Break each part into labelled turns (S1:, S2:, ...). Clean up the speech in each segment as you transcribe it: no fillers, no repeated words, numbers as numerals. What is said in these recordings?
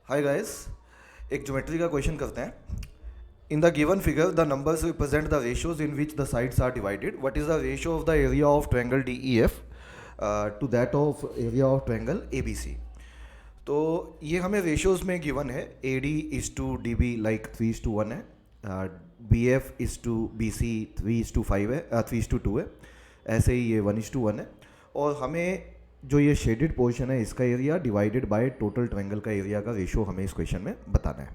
S1: हाय guys, एक geometry का question करते हैं। In the given figure the numbers represent the ratios in which the sides are divided. What is the ratio of the area of triangle D E F to that of area of triangle A B C. तो ये हमें ratios में given है. A D is to D B like 3:1 है. B F is to B C 3:5 है, 3:2 है. ऐसे ही ये 1:1 है. और हमें जो ये शेडेड पोर्शन है इसका area divided by total triangle का एरिया का रेशियो हमें इस क्वेश्चन में बताना है.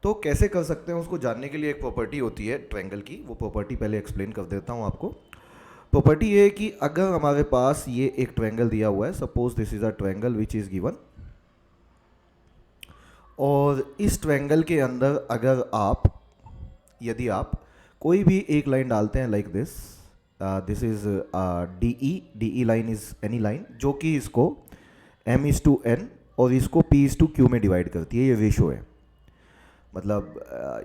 S1: तो कैसे कर सकते हैं उसको जानने के लिए एक प्रॉपर्टी होती है ट्रायंगल की. वो प्रॉपर्टी पहले एक्सप्लेन कर देता हूँ आपको. प्रॉपर्टी ये है कि अगर हमारे पास ये एक ट्रायंगल दिया हुआ है, suppose this is a triangle which is given, और इस ट्रायंगल के अंदर अगर यदि आप कोई भी एक लाइन डालते हैं like this, this is D E line is any line जो कि इसको m/n और इसको p/q में डिवाइड करती है. ये रेशो है, मतलब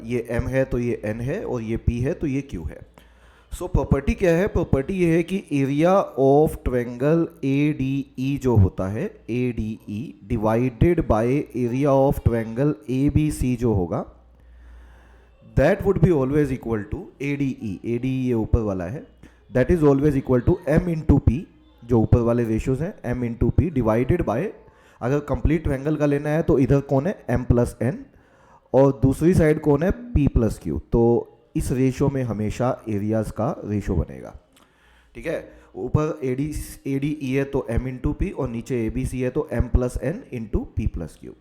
S1: ये m है तो ये n है और ये p है तो ये q है. सो प्रॉपर्टी क्या है? प्रॉपर्टी ये है कि area of triangle A D E जो होता है, A D E divided by area of triangle A B C जो होगा, that would be always equal to A D E. A D E ये ऊपर वाला है, that is always equal to m/p, जो ऊपर वाले रेशियोज हैं, m/p डिवाइडेड बाय, अगर कंप्लीट ट्रायंगल का लेना है तो इधर कौन है m+n और दूसरी साइड कौन है p+q. तो इस रेशियो में हमेशा एरियाज का रेशियो बनेगा. ठीक है, ऊपर ए डी ई है तो m/p और नीचे ए बी सी है तो m+n इंटू p+q.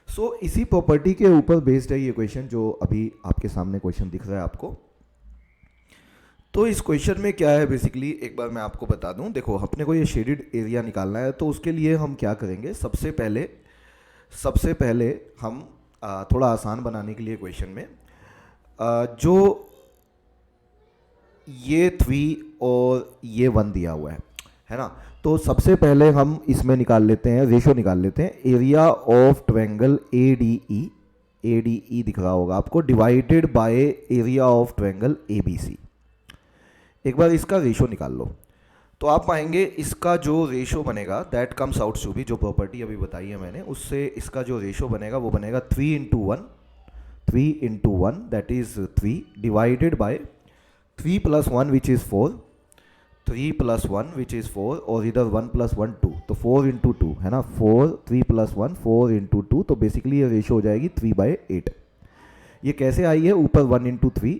S1: सो इसी प्रॉपर्टी के ऊपर बेस्ड है ये क्वेश्चन जो अभी आपके सामने क्वेश्चन दिख रहा है आपको. तो इस क्वेश्चन में क्या है बेसिकली, एक बार मैं आपको बता दूं. देखो, अपने को ये शेडेड एरिया निकालना है तो उसके लिए हम क्या करेंगे, सबसे पहले हम थोड़ा आसान बनाने के लिए क्वेश्चन में जो ये 3 और ये 1 दिया हुआ है ना, तो सबसे पहले हम इसमें निकाल लेते हैं, रेशो निकाल लेते हैं. Area of triangle A D E दिख रहा होगा आपको, divided by area of triangle A B C. एक बार इसका रेशो निकाल लो तो आप पाएंगे इसका जो रेशो बनेगा that comes out to be, जो प्रॉपर्टी अभी बताई है मैंने उससे इसका जो रेशो बनेगा वो बनेगा 3:1 that is 3 divided by 3 + 1 which is 4, 3 + 1 which is 4 और इधर 1 + 1 2, तो 4/2 है ना. 3 + 1 4/2, तो बेसिकली ये रेशो हो जाएगी 3/8. ये कैसे आई है? ऊपर 1/3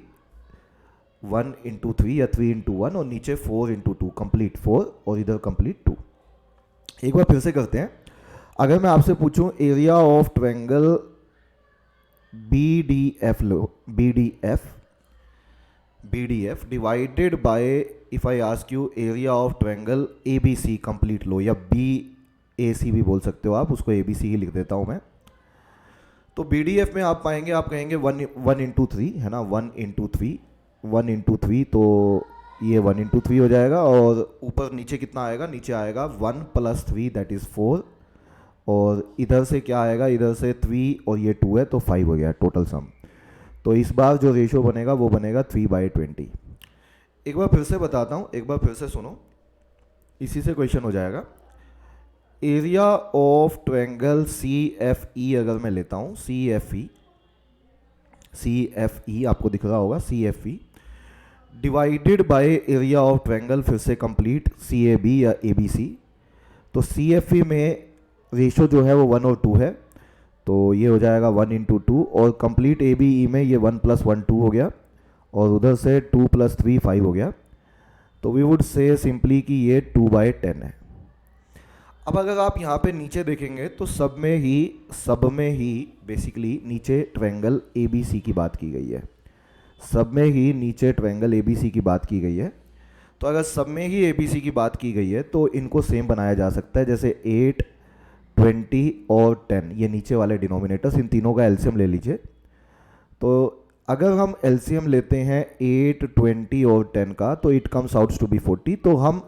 S1: या 3/1 और नीचे 4/2, कंप्लीट 4 और इधर कंप्लीट 2. एक बार फिर से करते हैं. अगर मैं आपसे पूछूं area of triangle B D F लो, B D F divided by, if I ask you area of triangle A B C complete लो, या बी ए सी भी बोल सकते हो आप, उसको ए बी सी ही लिख देता हूं मैं. तो बी डी एफ में आप पाएंगे, आप कहेंगे 1/3 है ना, 1/3, तो ये 1/3 हो जाएगा. और ऊपर नीचे कितना आएगा? नीचे आएगा 1 + 3 दैट इज़ 4, और इधर से क्या आएगा? इधर से 3 और ये 2 है तो 5 हो गया टोटल सम. तो इस बार जो रेशो बनेगा वो बनेगा 3/20. एक बार फिर से बताता हूँ, एक बार फिर से सुनो, इसी से क्वेश्चन हो जाएगा. Area of triangle C F E अगर मैं लेता हूँ, सी एफ ई आपको दिख रहा होगा, C F E divided by area of triangle, फिर से कंप्लीट सी ए बी या ए बी सी. तो सी एफ ई में रेशो जो है वो 1 और 2 है, तो ये हो जाएगा 1/2, और कंप्लीट ए बी ई में ये 1 + 1 2 हो गया, और उधर से 2 + 3 5 हो गया. तो वी वुड से सिंपली कि ये 2/10 है. अब अगर आप यहाँ पे नीचे देखेंगे तो सब में ही बेसिकली नीचे ट्रायंगल ए बी सी की बात की गई है. सब में ही नीचे ट्रायंगल ए बी सी की बात की गई है. तो अगर सब में ही ए बी सी की बात की गई है तो इनको सेम बनाया जा सकता है, जैसे 8, 20 और 10, ये नीचे वाले डिनोमिनेटर्स, इन तीनों का एलसीएम ले लीजिए. तो अगर हम एलसीएम लेते हैं 8, 20 और 10 का तो it comes out to be 40. तो हम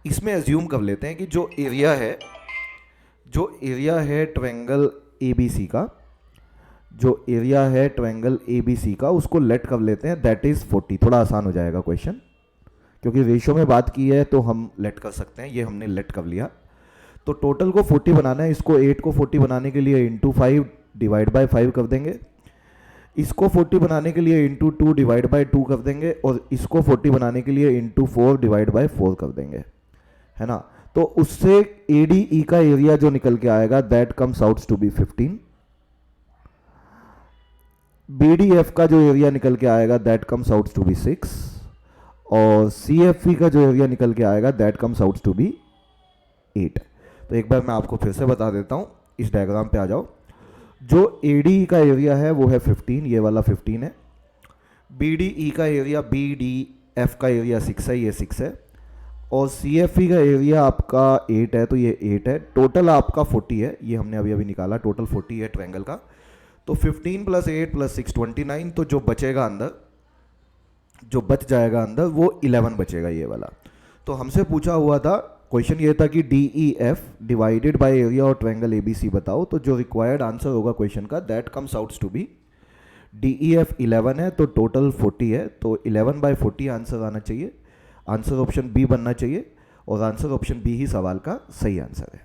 S1: इसमें एज्यूम कर लेते हैं कि जो एरिया है ट्रायंगल ए बी सी का, जो एरिया है ट्रायंगल ए बी सी का, उसको लेट कर लेते हैं, दैट इज़ 40. थोड़ा आसान हो जाएगा क्वेश्चन, क्योंकि रेशियो में बात की है तो हम लेट कर सकते हैं. ये हमने लेट कर लिया. तो टोटल को 40 बनाना है, इसको 8 को 40 बनाने के लिए इंटू 5 डिवाइड बाय 5 कर देंगे, इसको 40 बनाने के लिए इंटू 2 डिवाइड बाय 2 कर देंगे, और इसको 40 बनाने के लिए इंटू 4 डिवाइड बाय 4 कर देंगे, है ना। तो उससे ADE का एरिया जो निकल के आएगा that comes out to be 15, BDF का जो एरिया निकल के आएगा that comes out to be 6, और CFE का जो एरिया निकल के आएगा that comes out to be 8। तो एक बार मैं आपको फिर से बता देता हूँ, इस डायग्राम पे आ जाओ। जो ADE का एरिया है वो है 15, ये वाला 15 है। BDE का एरिया, BDF का एरिया 6 है, ये 6 है, और CFE का एरिया आपका 8 है, तो ये 8 है। टोटल आपका 40 है, ये हमने अभी अभी निकाला, टोटल 40 है ट्रायंगल का। तो 15 + 8 + 6 29, तो जो बचेगा अंदर, जो बच जाएगा अंदर वो 11 बचेगा, ये वाला। तो हमसे पूछा हुआ था, क्वेश्चन ये था कि DEF डिवाइडेड बाय एरिया और ट्रायंगल ABC बताओ। तो जो रिक्वायर्ड आंसर होगा क्वेश्चन का that comes out to be DEF 11 है, तो टोटल 40 है, तो 11/40 आंसर आना चाहिए। आंसर ऑप्शन बी बनना चाहिए, और आंसर ऑप्शन बी ही सवाल का सही आंसर है।